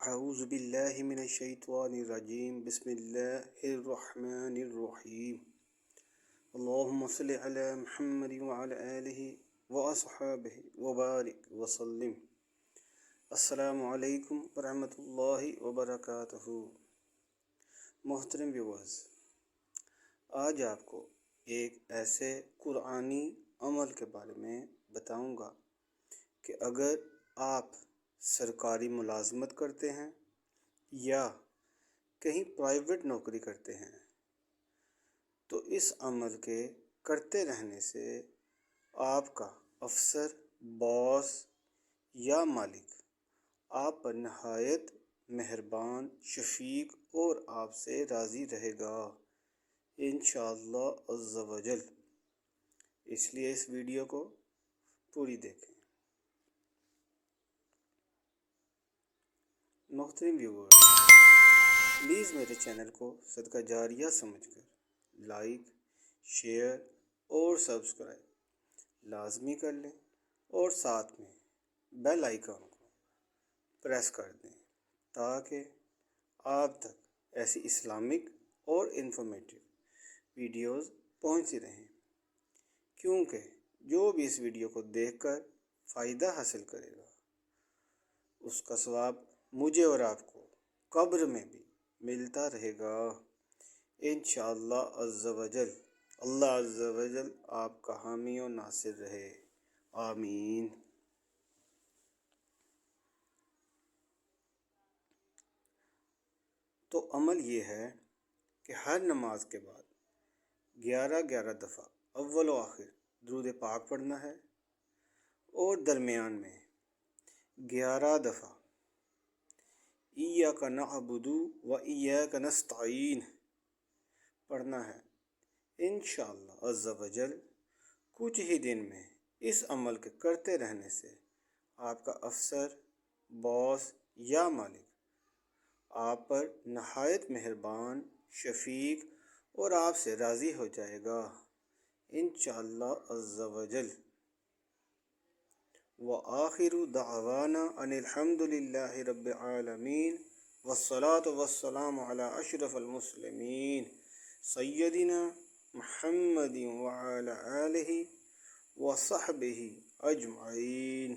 اعوذ باللہ من الشیطان الرجیم بسم اللہ الرحمن الرحیم اللہم صل علی محمد وعلی آلہ واصحابہ وبارک وسلم۔ السلام علیکم ورحمۃ اللہ وبرکاتہ۔ محترم ویورز، آج آپ کو ایک ایسے قرآنی عمل کے بارے میں بتاؤں گا کہ اگر آپ سرکاری ملازمت کرتے ہیں یا کہیں پرائیویٹ نوکری کرتے ہیں تو اس عمل کے کرتے رہنے سے آپ کا افسر، باس یا مالک آپ پر نہایت مہربان، شفیق اور آپ سے راضی رہے گا انشاءاللہ عز و جل۔ اس لیے اس ویڈیو کو پوری دیکھیں۔ محترم ویور، پلیز میرے چینل کو صدقہ جاریہ سمجھ کر لائک، شیئر اور سبسکرائب لازمی کر لیں اور ساتھ میں بیل آئیکن کو پریس کر دیں تاکہ آپ تک ایسی اسلامک اور انفارمیٹیو ویڈیوز پہنچتی رہیں، کیونکہ جو بھی اس ویڈیو کو دیکھ کر فائدہ حاصل کرے گا اس کا ثواب مجھے اور آپ کو قبر میں بھی ملتا رہے گا انشاءاللہ عز و جل۔ اللہ عز و جل آپ کا حامی و ناصر رہے، آمین۔ تو عمل یہ ہے کہ ہر نماز کے بعد 11 دفعہ اول و آخر درود پاک پڑھنا ہے اور درمیان میں 11 دفعہ ایاک نعبد و ایاک نستعین پڑھنا ہے انشاءاللہ عز و جل۔ کچھ ہی دن میں اس عمل کے کرتے رہنے سے آپ کا افسر، باس یا مالک آپ پر نہایت مہربان، شفیق اور آپ سے راضی ہو جائے گا انشاءاللہ عز و جل۔ وآخر دعوانا ان الحمد للہ رب العالمین والصلاة والسلام علی اشرف المسلمین سیدنا محمد وعلی آلہ وصحبہ اجمعین۔